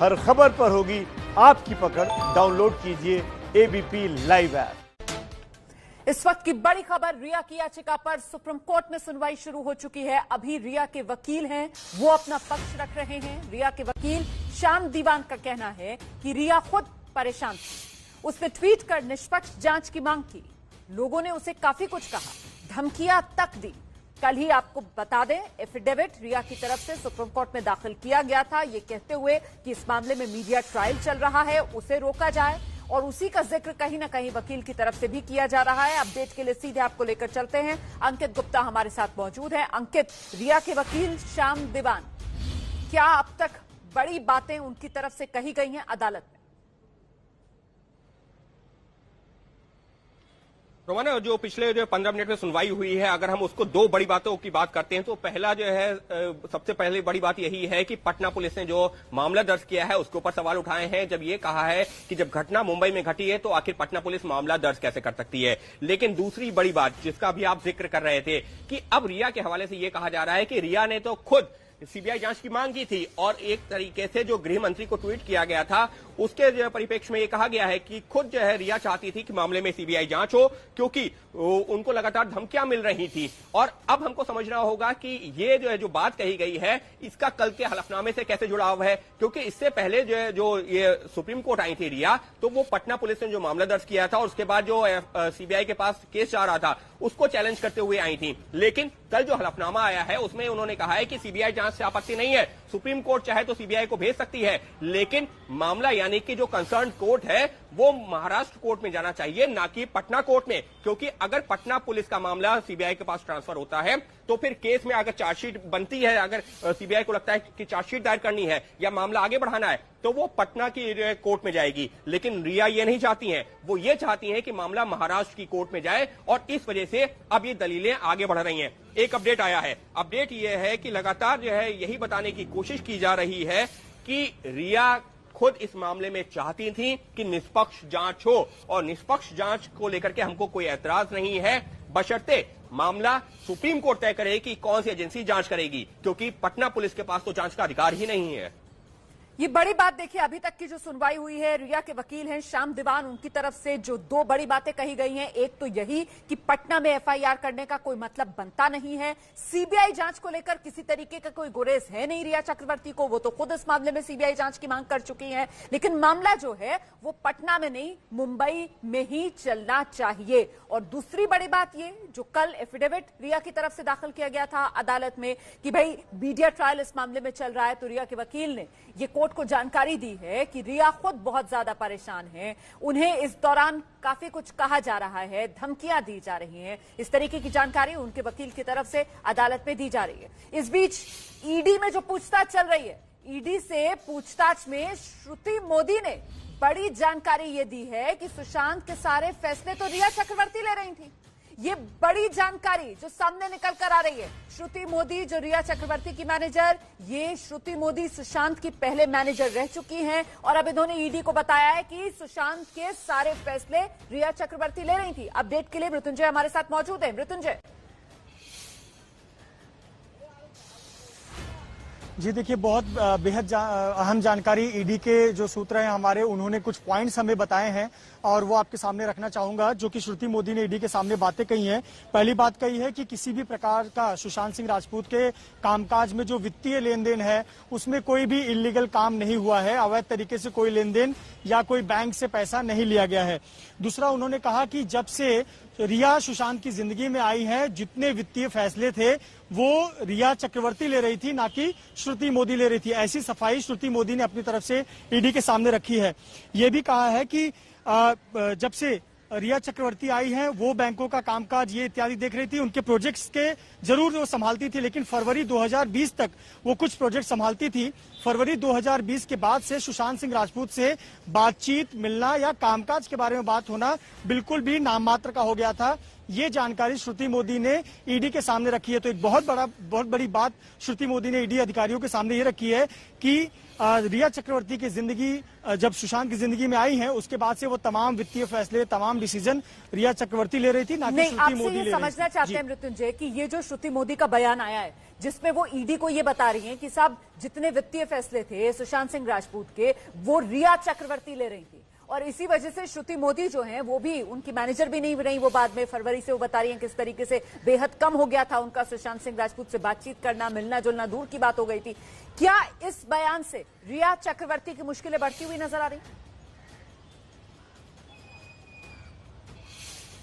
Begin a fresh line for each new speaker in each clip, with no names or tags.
हर खबर पर होगी आपकी पकड़। डाउनलोड कीजिए एबीपी लाइव ऐप।
इस वक्त की बड़ी खबर, रिया की याचिका पर सुप्रीम कोर्ट में सुनवाई शुरू हो चुकी है। अभी रिया के वकील हैं, वो अपना पक्ष रख रहे हैं। रिया के वकील श्याम दीवान का कहना है कि रिया खुद परेशान थी। उसने ट्वीट कर निष्पक्ष जांच की मांग की। लोगों ने उसे काफी कुछ कहा, धमकियां तक दी। कल ही आपको बता दें, एफिडेविट रिया की तरफ से सुप्रीम कोर्ट में दाखिल किया गया था, ये कहते हुए कि इस मामले में मीडिया ट्रायल चल रहा है, उसे रोका जाए। और उसी का जिक्र कहीं ना कहीं वकील की तरफ से भी किया जा रहा है। अपडेट के लिए सीधे आपको लेकर चलते हैं। अंकित गुप्ता हमारे साथ मौजूद हैं। अंकित, रिया के वकील श्याम दीवान, क्या अब तक बड़ी बातें उनकी तरफ से कही गई हैं अदालत में?
रोमाना, जो पिछले 15 मिनट में सुनवाई हुई है, अगर हम उसको दो बड़ी बातों की बात करते हैं तो पहला जो है, सबसे पहले बड़ी बात यही है कि पटना पुलिस ने जो मामला दर्ज किया है उसके ऊपर सवाल उठाए हैं। जब ये कहा है कि जब घटना मुंबई में घटी है तो आखिर पटना पुलिस मामला दर्ज कैसे कर सकती है। लेकिन दूसरी बड़ी बात जिसका भी आप जिक्र कर रहे थे कि अब रिया के हवाले से ये कहा जा रहा है कि रिया ने तो खुद सीबीआई जांच की मांग की थी और एक तरीके से जो गृह मंत्री को ट्वीट किया गया था उसके जो परिप्रेक्ष्य में ये कहा गया है कि खुद जो है रिया चाहती थी कि मामले में सीबीआई जांच हो, क्योंकि उनको लगातार धमकियां मिल रही थी। और अब हमको समझना होगा कि ये जो है जो बात कही गई है इसका कल के हलफनामे से कैसे जुड़ाव है, क्योंकि इससे पहले जो है जो ये सुप्रीम कोर्ट आई थी रिया, तो वो पटना पुलिस ने जो मामला दर्ज किया था और उसके बाद जो सीबीआई के पास केस जा रहा था उसको चैलेंज करते हुए आई थी। लेकिन कल जो हलफनामा आया है उसमें उन्होंने कहा है कि सीबीआई जांच से आपत्ति नहीं है, सुप्रीम कोर्ट चाहे तो सीबीआई को भेज सकती है, लेकिन मामला यानी कि जो कंसर्न कोर्ट है वो महाराष्ट्र कोर्ट में जाना चाहिए, ना कि पटना कोर्ट में। क्योंकि अगर पटना पुलिस का मामला सीबीआई के पास ट्रांसफर होता है तो फिर केस में अगर चार्जशीट बनती है, अगर सीबीआई को लगता है कि चार्जशीट दायर करनी है या मामला आगे बढ़ाना है तो वो पटना की कोर्ट में जाएगी। लेकिन रिया ये नहीं चाहती हैं, वो ये चाहती हैं कि मामला महाराष्ट्र की कोर्ट में जाए और इस वजह से अब ये दलीलें आगे बढ़ रही हैं। एक अपडेट आया है, अपडेट ये है कि लगातार जो है यही बताने की कोशिश की जा रही है कि रिया खुद इस मामले में चाहती थी कि निष्पक्ष जांच हो और निष्पक्ष जांच को लेकर के हमको कोई ऐतराज नहीं है, बशर्ते मामला सुप्रीम कोर्ट तय करे कि कौन सी एजेंसी जांच करेगी, क्योंकि पटना पुलिस के पास तो जांच का अधिकार ही नहीं है।
ये बड़ी बात देखिए, अभी तक की जो सुनवाई हुई है, रिया के वकील हैं श्याम दीवान, उनकी तरफ से जो दो बड़ी बातें कही गई हैं, एक तो यही कि पटना में एफआईआर करने का कोई मतलब बनता नहीं है, सीबीआई जांच को लेकर किसी तरीके का कोई गुरेज है नहीं रिया चक्रवर्ती को, वो तो खुद इस मामले में सीबीआई जांच की मांग कर चुकी हैं। लेकिन मामला जो है वो पटना में नहीं, मुंबई में ही चलना चाहिए। और दूसरी बड़ी बात ये, जो कल एफिडेविट रिया की तरफ से दाखिल किया गया था अदालत में कि भाई मीडिया ट्रायल इस मामले में चल रहा है, तो रिया के वकील ने ये कोर्ट को जानकारी दी है कि रिया खुद बहुत ज्यादा परेशान है, उन्हें इस दौरान काफी कुछ कहा जा रहा है, धमकियां दी जा रही हैं। इस तरीके की जानकारी उनके वकील की तरफ से अदालत में दी जा रही है। इस बीच ईडी में जो पूछताछ चल रही है, ईडी से पूछताछ में श्रुति मोदी ने बड़ी जानकारी ये दी है कि सुशांत के सारे फैसले तो रिया चक्रवर्ती ले रही थी। ये बड़ी जानकारी जो सामने निकल कर आ रही है। श्रुति मोदी जो रिया चक्रवर्ती की मैनेजर, ये श्रुति मोदी सुशांत की पहले मैनेजर रह चुकी हैं और अब इन्होंने ईडी को बताया है कि सुशांत के सारे फैसले रिया चक्रवर्ती ले रही थी। अपडेट के लिए मृत्युंजय हमारे साथ मौजूद है। मृत्युंजय
जी देखिए, बहुत बेहद अहम जानकारी ईडी के जो सूत्र हैं हमारे, उन्होंने कुछ पॉइंट्स हमें बताए हैं और वो आपके सामने रखना चाहूंगा। जो कि श्रुति मोदी ने ईडी के सामने बातें कही हैं। पहली बात कही है कि किसी भी प्रकार का सुशांत सिंह राजपूत के कामकाज में जो वित्तीय लेन देन है उसमें कोई भी इलीगल काम नहीं हुआ है, अवैध तरीके से कोई लेन देन या कोई बैंक से पैसा नहीं लिया गया है। दूसरा, उन्होंने कहा कि जब से रिया सुशांत की जिंदगी में आई है, जितने वित्तीय फैसले थे वो रिया चक्रवर्ती ले रही थी, ना कि श्रुति मोदी ले रही थी। ऐसी सफाई श्रुति मोदी ने अपनी तरफ से ईडी के सामने रखी है। ये भी कहा है कि जब से रिया चक्रवर्ती आई हैं वो बैंकों का कामकाज ये इत्यादि देख रही थी, उनके प्रोजेक्ट्स के जरूर वो संभालती थी, लेकिन फरवरी 2020 तक वो कुछ प्रोजेक्ट संभालती थी। फरवरी 2020 के बाद से सुशांत सिंह राजपूत से बातचीत, मिलना या कामकाज के बारे में बात होना बिल्कुल भी नाम मात्र का हो गया था। ये जानकारी श्रुति मोदी ने ईडी के सामने रखी है। तो एक बहुत बड़ी बात श्रुति मोदी ने ईडी अधिकारियों के सामने ये रखी है कि रिया चक्रवर्ती की जिंदगी जब सुशांत की जिंदगी में आई है उसके बाद से वो तमाम वित्तीय फैसले, तमाम डिसीजन रिया चक्रवर्ती ले रही थी, ना कि श्रुति मोदी ले रही थी।
समझना चाहते हैं मृत्युंजय कि ये जो श्रुति मोदी का बयान आया है जिसमें वो ईडी को ये बता रही हैं कि साहब जितने वित्तीय फैसले थे सुशांत सिंह राजपूत के वो रिया चक्रवर्ती ले रही थी, और इसी वजह से श्रुति मोदी जो हैं वो भी उनकी मैनेजर भी नहीं रही। वो बाद में फरवरी से वो बता रही हैं किस तरीके से बेहद कम हो गया था उनका सुशांत सिंह राजपूत से बातचीत करना, मिलना जुलना दूर की बात हो गई थी। क्या इस बयान से रिया चक्रवर्ती की मुश्किलें बढ़ती हुई नजर आ रही?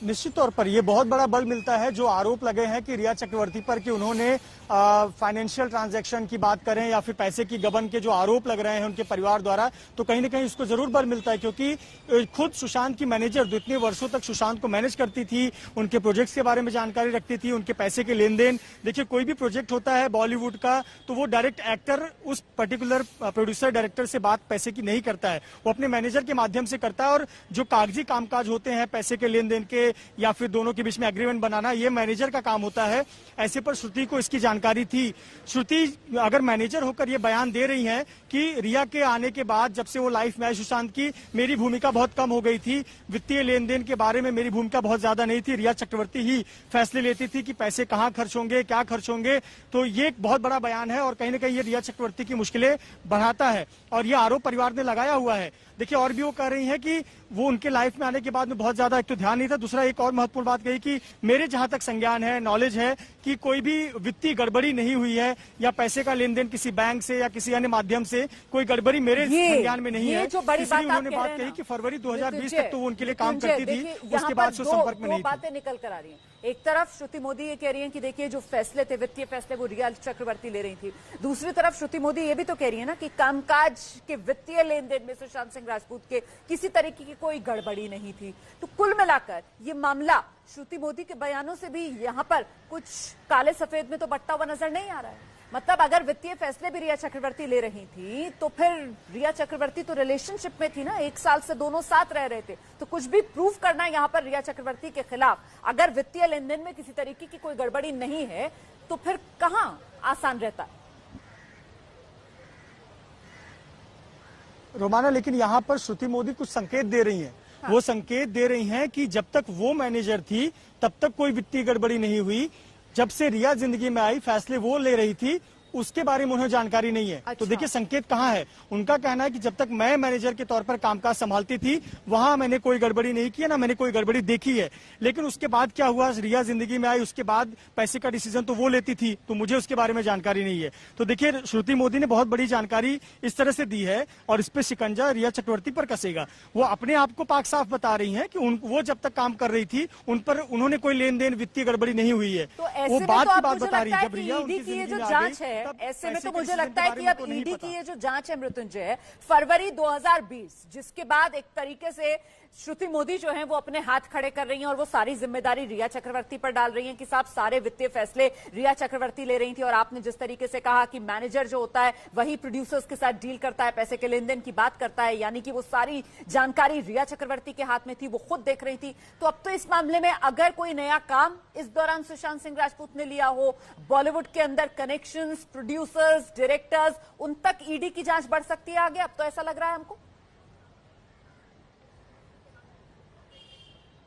निश्चित तौर पर यह बहुत बड़ा बल मिलता है जो आरोप लगे हैं कि रिया चक्रवर्ती पर कि उन्होंने फाइनेंशियल ट्रांजैक्शन की बात करें या फिर पैसे की गबन के जो आरोप लग रहे हैं उनके परिवार द्वारा, तो कहीं ना कहीं इसको जरूर बल मिलता है, क्योंकि खुद सुशांत की मैनेजर जो इतने वर्षों तक सुशांत को मैनेज करती थी, उनके प्रोजेक्ट्स के बारे में जानकारी रखती थी, उनके पैसे के लेन देन। देखिए कोई भी प्रोजेक्ट होता है बॉलीवुड का तो वो डायरेक्ट एक्टर उस पर्टिकुलर प्रोड्यूसर डायरेक्टर से बात पैसे की नहीं करता है, वो अपने मैनेजर के माध्यम से करता है। और जो कागजी कामकाज होते हैं पैसे के लेन देन के या फिर दोनों के बीच में एग्रीमेंट बनाना, ये मैनेजर का काम होता है। ऐसे पर श्रुति को इसकी जानकारी थी। श्रुति अगर मैनेजर होकर ये बयान दे रही हैं कि रिया के आने के बाद जब से वो लाइफ में आई सुशांत की, मेरी भूमिका बहुत कम हो गई थी, वित्तीय लेन देन के बारे में मेरी भूमिका बहुत ज्यादा नहीं थी, रिया चक्रवर्ती ही फैसले लेती थी कि पैसे कहाँ खर्च होंगे, क्या खर्च होंगे। तो ये एक बहुत बड़ा बयान है और कहीं ना कहीं ये रिया चक्रवर्ती की मुश्किलें बढ़ाता है और ये आरोप परिवार ने लगाया हुआ है। देखिए और भी वो कह रही हैं कि वो उनके लाइफ में आने के बाद में बहुत ज्यादा एक तो ध्यान नहीं था, दूसरा एक और महत्वपूर्ण बात कही कि मेरे जहां तक संज्ञान है, नॉलेज है कि कोई भी वित्तीय गड़बड़ी नहीं हुई है या पैसे का लेन देन किसी बैंक से या किसी अन्य माध्यम से कोई गड़बड़ी मेरे संज्ञान में नहीं है।
जो बड़ी बात
उन्होंने बात कही कि फरवरी 2020 तक तो वो उनके लिए काम करती थी, उसके बाद से संपर्क में नहीं थी।
बातें निकल कर आ रही हैं। एक तरफ श्रुति मोदी ये कह रही हैं कि देखिए जो फैसले थे वित्तीय फैसले वो रिया चक्रवर्ती ले रही थी, दूसरी तरफ श्रुति मोदी ये भी तो कह रही है ना कि कामकाज के वित्तीय लेन देन में सुशांत सिंह राजपूत के किसी तरीके की कोई गड़बड़ी नहीं थी। तो कुल मिलाकर ये मामला श्रुति मोदी के बयानों से भी यहां पर कुछ काले सफेद में तो बटता हुआ नजर नहीं आ रहा है। मतलब अगर वित्तीय फैसले भी रिया चक्रवर्ती ले रही थी तो फिर रिया चक्रवर्ती तो रिलेशनशिप में थी ना, 1 साल से दोनों साथ रह रहे थे, तो कुछ भी प्रूफ करना यहां पर रिया चक्रवर्ती के खिलाफ, अगर वित्तीय लेन देन में किसी तरीके की कोई गड़बड़ी नहीं है तो फिर कहां आसान रहता है?
रोमाना, लेकिन यहाँ पर श्रुति मोदी कुछ संकेत दे रही हैं। हाँ। वो संकेत दे रही हैं कि जब तक वो मैनेजर थी तब तक कोई वित्तीय गड़बड़ी नहीं हुई, जब से रिया जिंदगी में आई फैसले वो ले रही थी उसके बारे में उन्हें जानकारी नहीं है। अच्छा। तो देखिए संकेत कहाँ है। उनका कहना है कि जब तक मैं मैनेजर के तौर पर कामकाज संभालती थी वहां मैंने कोई गड़बड़ी नहीं की है, ना मैंने कोई गड़बड़ी देखी है। लेकिन उसके बाद क्या हुआ, रिया जिंदगी में आई, उसके बाद पैसे का डिसीजन तो वो लेती थी, तो मुझे उसके बारे में जानकारी नहीं है। तो देखिए श्रुति मोदी ने बहुत बड़ी जानकारी इस तरह से दी है और इस पर शिकंजा रिया चक्रवर्ती पर कसेगा। वो अपने आप को पाक साफ बता रही है कि वो जब तक काम कर रही थी उन पर उन्होंने कोई लेन देन वित्तीय गड़बड़ी नहीं हुई है।
वो
बात की बात बता रही है। जब रिया उनकी
जिंदगी में आ गई, ऐसे में तो मुझे लगता है कि अब ईडी की ये जो जांच है मृत्युंजय, फरवरी 2020, जिसके बाद एक तरीके से श्रुति मोदी जो हैं वो अपने हाथ खड़े कर रही हैं और वो सारी जिम्मेदारी रिया चक्रवर्ती पर डाल रही हैं कि साहब सारे वित्तीय फैसले रिया चक्रवर्ती ले रही थी। और आपने जिस तरीके से कहा कि मैनेजर जो होता है वही प्रोड्यूसर्स के साथ डील करता है, पैसे के लेन देन की बात करता है, यानी कि वो सारी जानकारी रिया चक्रवर्ती के हाथ में थी, वो खुद देख रही थी। तो अब तो इस मामले में अगर कोई नया काम इस दौरान सुशांत सिंह राजपूत ने लिया हो, बॉलीवुड के अंदर कनेक्शंस, प्रोड्यूसर्स, डायरेक्टर्स, उन तक ईडी की जांच बढ़ सकती है आगे। अब तो ऐसा लग रहा है हमको।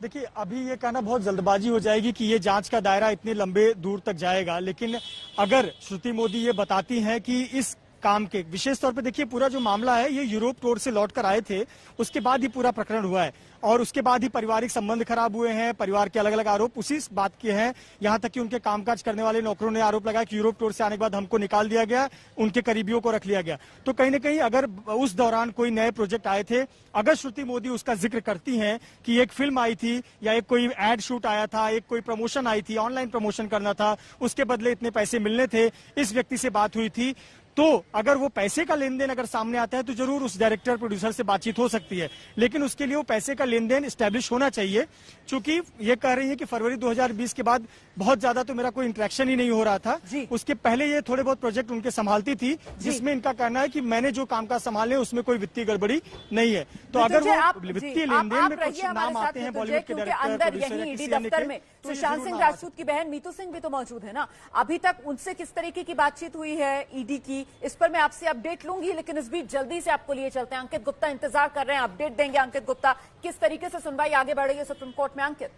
देखिए अभी ये कहना बहुत जल्दबाजी हो जाएगी कि ये जांच का दायरा इतने लंबे दूर तक जाएगा, लेकिन अगर श्रुति मोदी ये बताती हैं कि इस काम के विशेष तौर पे देखिए पूरा जो मामला है ये यूरोप टूर से लौटकर आए थे, उसके बाद ही पूरा प्रकरण हुआ है और उसके बाद ही पारिवारिक संबंध खराब हुए हैं, परिवार के अलग अलग आरोप उसी बात के हैं। यहां तक कि उनके कामकाज करने वाले नौकरों ने आरोप लगाया कि यूरोप टूर से आने के बाद हमको निकाल दिया गया, उनके करीबियों को रख लिया गया। तो कहीं ना कहीं अगर उस दौरान कोई नए प्रोजेक्ट आए थे, अगर श्रुति मोदी उसका जिक्र करती हैं कि एक फिल्म आई थी या एक कोई एड शूट आया था, एक कोई प्रमोशन आई थी, ऑनलाइन प्रमोशन करना था, उसके बदले इतने पैसे मिलने थे, इस व्यक्ति से बात हुई थी, तो अगर वो पैसे का लेन देन अगर सामने आता है तो जरूर उस डायरेक्टर प्रोड्यूसर से बातचीत हो सकती है। लेकिन उसके लिए वो पैसे का लेन देन स्टैब्लिश होना चाहिए। चूंकि ये कह रही है कि फरवरी 2020 के बाद बहुत ज्यादा तो मेरा कोई इंटरेक्शन ही नहीं हो रहा था, उसके पहले ये थोड़े बहुत प्रोजेक्ट उनके संभालती थी, जिसमें इनका कहना है कि मैंने जो काम काज संभाले उसमें कोई वित्तीय गड़बड़ी नहीं है। तो अगर वो वित्तीय लेन देन में कुछ नाम आते हैं बॉलीवुड के
डायरेक्टर में, सुशांत सिंह राजपूत की बहन मीतू सिंह भी तो मौजूद है ना, अभी तक उनसे किस तरीके की बातचीत हुई है ईडी की, इस पर मैं आपसे अपडेट लूंगी। लेकिन इस बीच जल्दी से आपको लिए चलते हैं, अंकित गुप्ता इंतजार कर रहे हैं, अपडेट देंगे। अंकित गुप्ता, किस तरीके से सुनवाई आगे बढ़ रही है सुप्रीम कोर्ट में? अंकित।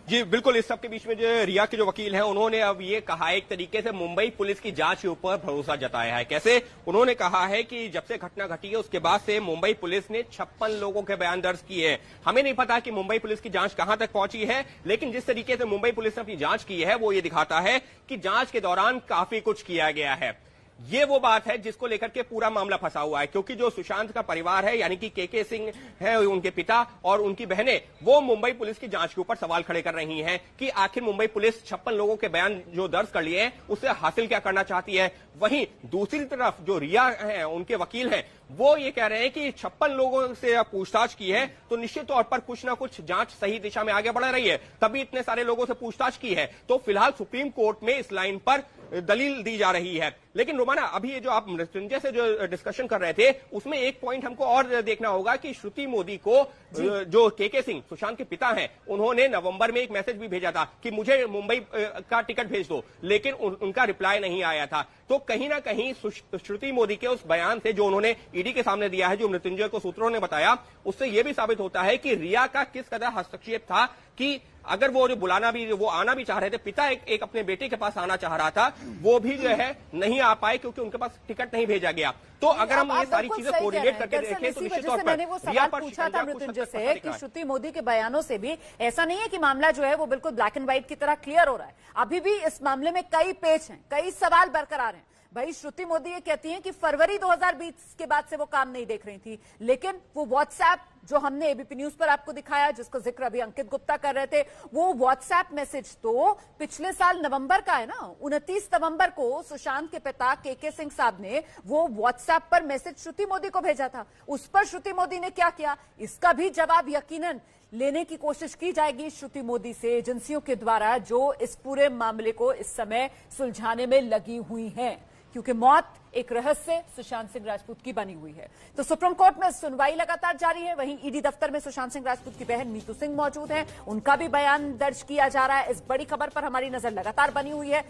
जी बिल्कुल, इस सबके बीच में जो रिया के जो वकील हैं उन्होंने अब ये कहा है, एक तरीके से मुंबई पुलिस की जांच के ऊपर भरोसा जताया है। कैसे? उन्होंने कहा है कि जब से घटना घटी है उसके बाद से मुंबई पुलिस ने 56 लोगों के बयान दर्ज किए हैं। हमें नहीं पता कि मुंबई पुलिस की जांच कहां तक पहुंची है, लेकिन जिस तरीके से मुंबई पुलिस ने अपनी जांच की है वो ये दिखाता है कि जांच के दौरान काफी कुछ किया गया है। ये वो बात है जिसको लेकर के पूरा मामला फंसा हुआ है, क्योंकि जो सुशांत का परिवार है यानी कि के सिंह है, उनके पिता और उनकी बहनें, वो मुंबई पुलिस की जांच के ऊपर सवाल खड़े कर रही हैं कि आखिर मुंबई पुलिस 56 लोगों के बयान जो दर्ज कर लिए हैं उससे हासिल क्या करना चाहती है। वहीं दूसरी तरफ जो रिया है, उनके वकील हैं, वो ये कह रहे हैं कि 56 लोगों से पूछताछ की है तो निश्चित तौर पर कुछ ना कुछ जांच सही दिशा में आगे बढ़ रही है, तभी इतने सारे लोगों से पूछताछ की है। तो फिलहाल सुप्रीम कोर्ट में इस लाइन पर दलील दी जा रही है। लेकिन रोमाना, अभी ये जो आप मृत्युंजय से जो डिस्कशन कर रहे थे उसमें एक पॉइंट हमको और देखना होगा कि श्रुति मोदी को जो के सिंह सुशांत के पिता हैं, उन्होंने नवंबर में एक मैसेज भी भेजा था कि मुझे मुंबई का टिकट भेज दो, लेकिन उनका रिप्लाई नहीं आया था। तो कहीं ना कहीं श्रुति मोदी के उस बयान से जो उन्होंने ईडी के सामने दिया है, जो मृत्युंजय को सूत्रों ने बताया, उससे यह भी साबित होता है कि रिया का किस कदर हस्तक्षेप था कि अगर वो जो बुलाना भी, वो आना भी चाह रहे थे, पिता एक अपने बेटे के पास आना चाह रहा था, वो भी जो है नहीं आ पाए क्योंकि उनके पास टिकट नहीं भेजा गया। तो अगर हम ये सारी चीजें कोऑर्डिनेट करके देखें तो निश्चित तौर पर
मैंने वो सवाल पूछा था मृत्युंजय से कि श्रुति मोदी के बयानों से भी ऐसा नहीं है कि मामला जो है वो बिल्कुल ब्लैक एंड व्हाइट की तरह क्लियर हो रहा है। अभी भी इस मामले में कई पेच हैं, कई सवाल बरकरार हैं। भाई श्रुति मोदी ये कहती हैं कि फरवरी 2020 के बाद से वो काम नहीं देख रही थी, लेकिन वो व्हाट्सएप जो हमने एबीपी न्यूज पर आपको दिखाया, जिसका जिक्र अभी अंकित गुप्ता कर रहे थे, वो व्हाट्सएप मैसेज तो पिछले साल नवंबर का है ना। 29 नवंबर को सुशांत के पिता के सिंह साहब ने वो व्हाट्सएप पर मैसेज श्रुति मोदी को भेजा था। उस पर श्रुति मोदी ने क्या किया, इसका भी जवाब यकीनन लेने की कोशिश की जाएगी श्रुति मोदी से, एजेंसियों के द्वारा जो इस पूरे मामले को इस समय सुलझाने में लगी हुई हैं, क्योंकि मौत एक रहस्य सुशांत सिंह राजपूत की बनी हुई है। तो सुप्रीम कोर्ट में सुनवाई लगातार जारी है। वहीं ईडी दफ्तर में सुशांत सिंह राजपूत की बहन नीतू सिंह मौजूद हैं, उनका भी बयान दर्ज किया जा रहा है। इस बड़ी खबर पर हमारी नजर लगातार बनी हुई है।